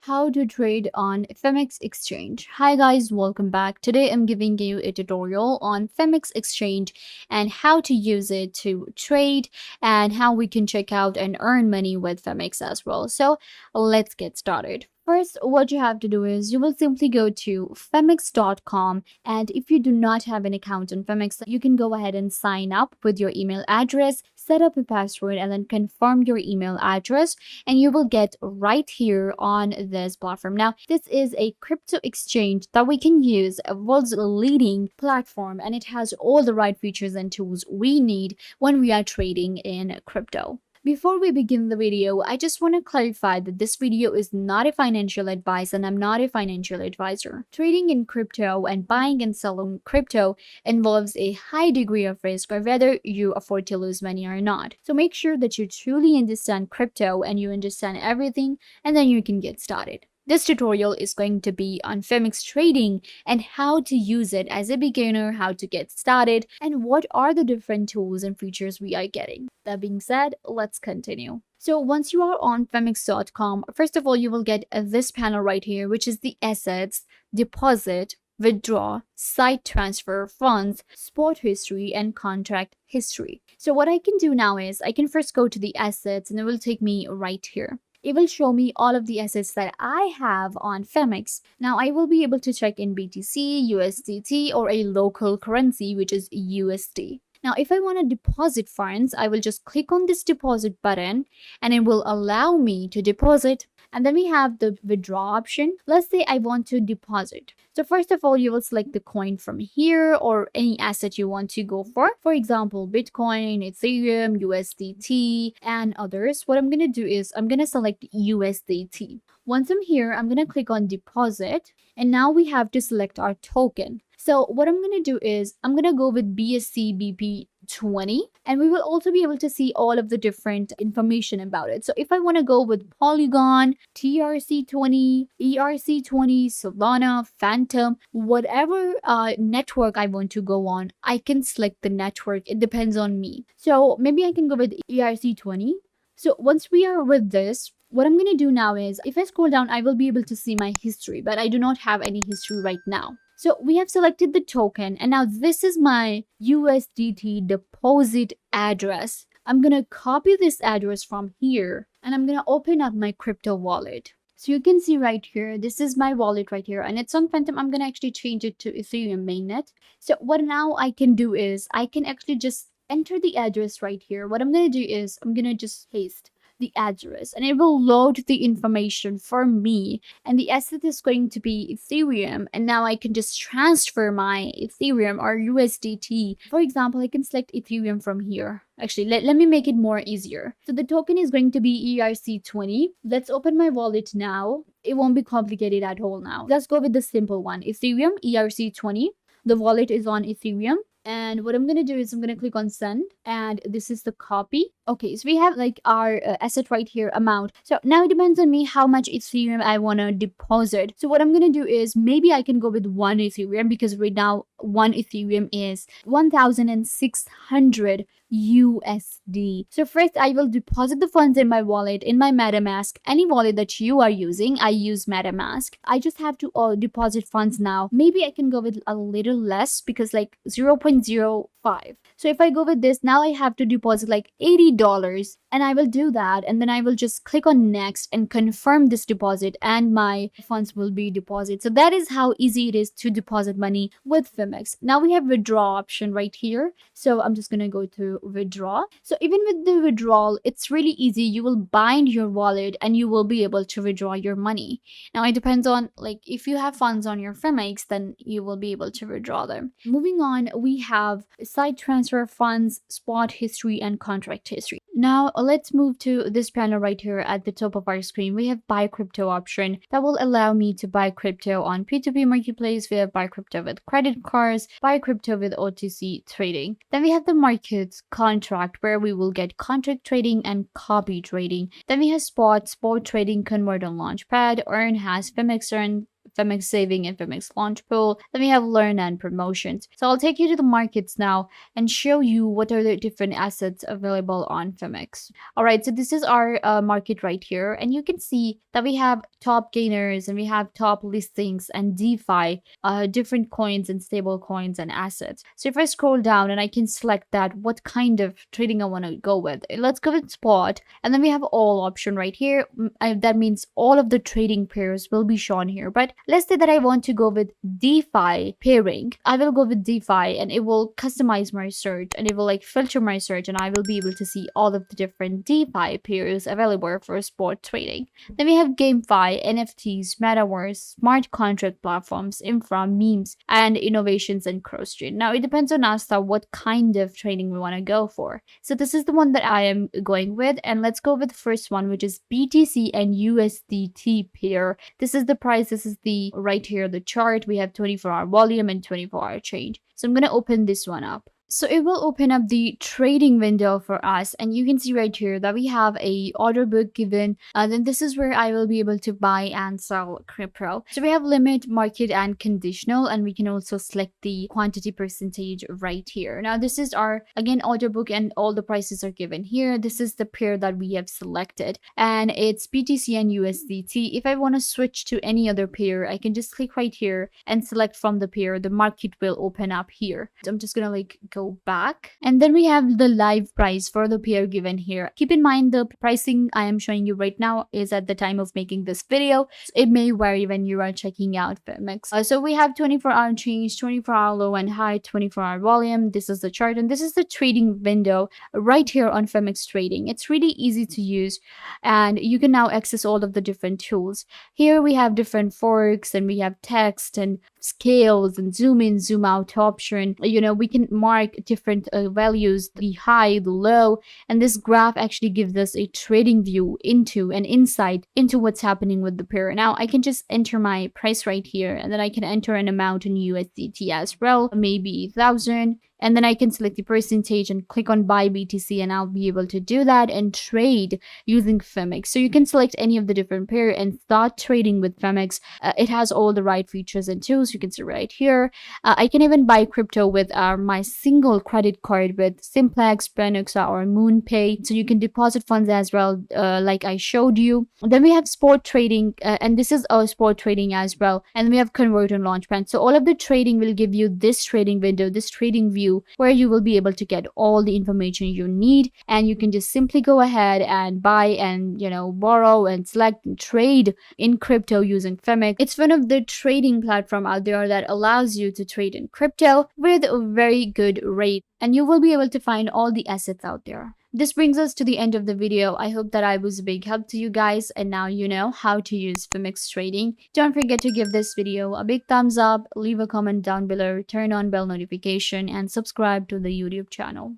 How to trade on Phemex exchange. Hi guys, welcome back. Today I'm giving you a tutorial on Phemex exchange and how to use it to trade and how we can check out and earn money with Phemex as well. So let's get started. First, what you have to do is you will simply go to phemex.com, and if you do not have an account on Phemex, you can go ahead and sign up with your email address, set up a password, and then confirm your email address, and you will get right here on this platform. Now, this is a crypto exchange that we can use, a world's leading platform, and it has all the right features and tools we need when we are trading in crypto. Before we begin the video, I just want to clarify that this video is not a financial advice and I'm not a financial advisor. Trading in crypto and buying and selling crypto involves a high degree of risk, or whether you afford to lose money or not. So make sure that you truly understand crypto and you understand everything, and then you can get started. This tutorial is going to be on Phemex trading and how to use it as a beginner, how to get started, and what are the different tools and features we are getting. That being said, let's continue. So once you are on Phemex.com, first of all, you will get this panel right here, which is the assets, deposit, withdraw, site transfer, funds, spot history, and contract history. So what I can do now is I can first go to the assets, and it will take me right here. It will show me all of the assets that I have on Phemex. Now I will be able to check in BTC, USDT, or a local currency, which is USD. Now, if I want to deposit funds, I will just click on this deposit button and it will allow me to deposit. And then we have the withdraw option. Let's say I want to deposit. So first of all, you will select the coin from here or any asset you want to go for. For example, Bitcoin, Ethereum, USDT, and others. What I'm going to do is I'm going to select USDT. Once I'm here, I'm going to click on deposit. And now we have to select our token. So what I'm going to do is I'm going to go with BSC BP20, and we will also be able to see all of the different information about it. So if I want to go with Polygon, TRC20, ERC20, Solana, Phantom, whatever network I want to go on, I can select the network. It depends on me. So maybe I can go with ERC20. So once we are with this, what I'm going to do now is if I scroll down, I will be able to see my history, but I do not have any history right now. So we have selected the token, and now this is my USDT deposit address. I'm going to copy this address from here, and I'm going to open up my crypto wallet. So you can see right here, this is my wallet right here, and it's on Phantom. I'm going to actually change it to Ethereum mainnet. So what now I can do is I can actually just enter the address right here. What I'm going to do is I'm going to just paste the address, and it will load the information for me, and the asset is going to be Ethereum, and now I can just transfer my Ethereum or USDT. For example, I can select Ethereum from here. Actually, let me make it more easier. So the token is going to be ERC20. Let's open my wallet now. It won't be complicated at all now. Let's go with the simple one. Ethereum, ERC20. The wallet is on Ethereum. And what I'm going to do is I'm going to click on send, and this is the copy. Okay, so we have like our asset right here, amount. So now it depends on me how much Ethereum I want to deposit. So what I'm going to do is maybe I can go with 1 Ethereum, because right now 1 Ethereum is 1,600 USD. So first I will deposit the funds in my wallet, in my MetaMask, any wallet that you are using. I use MetaMask. I just have to deposit funds now. Maybe I can go with a little less, because like 0.05. So if I go with this, now I have to deposit like $80, and I will do that, and then I will just click on next and confirm this deposit, and my funds will be deposited. So that is how easy it is to deposit money with Phemex. Now we have withdraw option right here. So I'm just going to go to withdraw. So even with the withdrawal, it's really easy. You will bind your wallet and you will be able to withdraw your money. Now it depends on, like, if you have funds on your Phemex, then you will be able to withdraw them. Moving on, we have site transfer, funds, spot history, and contract history. Now let's move to this panel right here at the top of our screen. We have buy crypto option that will allow me to buy crypto on P2P marketplace. We have buy crypto with credit cards, buy crypto with OTC trading. Then we have the markets contract, where we will get contract trading and copy trading. Then we have spot trading, convert on Launchpad, earn has Phemex earn, Phemex Saving and Phemex Launch Pool. Then we have Learn and Promotions. So I'll take you to the markets now and show you what are the different assets available on Phemex. All right, so this is our market right here, and you can see that we have top gainers and we have top listings and DeFi, different coins and stable coins and assets. So if I scroll down and I can select that what kind of trading I want to go with, let's go with spot, and then we have all option right here. That means all of the trading pairs will be shown here. But let's say that I want to go with DeFi pairing. I will go with DeFi and it will customize my search and it will like filter my search, and I will be able to see all of the different DeFi pairs available for spot trading. Then we have GameFi, NFTs, Metaverse, smart contract platforms, infra, memes, and innovations and cross-chain. Now it depends on us what kind of trading we want to go for. So this is the one that I am going with, and let's go with the first one, which is BTC and USDT pair. This is the price. This is the right here, the chart. We have 24-hour volume and 24-hour change. So I'm going to open this one up. So it will open up the trading window for us, and you can see right here that we have a order book given. Then this is where I will be able to buy and sell crypto. So we have limit, market, and conditional, and we can also select the quantity percentage right here. Now this is our again order book, and all the prices are given here. This is the pair that we have selected, and it's BTC and USDT. If I want to switch to any other pair, I can just click right here and select from the pair. The market will open up here. So I'm just gonna like go back, and then we have the live price for the pair given here. Keep in mind the pricing I am showing you right now is at the time of making this video, so it may vary when you are checking out Phemex. So we have 24-hour change, 24-hour low and high, 24-hour volume. This is the chart, and this is the trading window right here on Phemex Trading. It's really easy to use, and you can now access all of the different tools. Here we have different forks, and we have text and scales and zoom in, zoom out option. We can mark different values, the high, the low, and this graph actually gives us a trading view into an insight into what's happening with the pair. Now I can just enter my price right here, and then I can enter an amount in USDT as well, maybe 1,000. And then I can select the percentage and click on buy BTC, and I'll be able to do that and trade using Phemex. So you can select any of the different pair and start trading with Phemex. It has all the right features and tools. You can see right here. I can even buy crypto with my single credit card with Simplex, Benuxa, or MoonPay. So you can deposit funds as well, like I showed you. Then we have sport trading, and this is our sport trading as well. And we have convert and launchpad. So all of the trading will give you this trading window, this trading view, where you will be able to get all the information you need, and you can just simply go ahead and buy and borrow and select and trade in crypto using Phemex. It's one of the trading platform out there that allows you to trade in crypto with a very good rate, and you will be able to find all the assets out there. This brings us to the end of the video. I hope that I was a big help to you guys, and now you know how to use Phemex Trading. Don't forget to give this video a big thumbs up, leave a comment down below, turn on bell notification, and subscribe to the YouTube channel.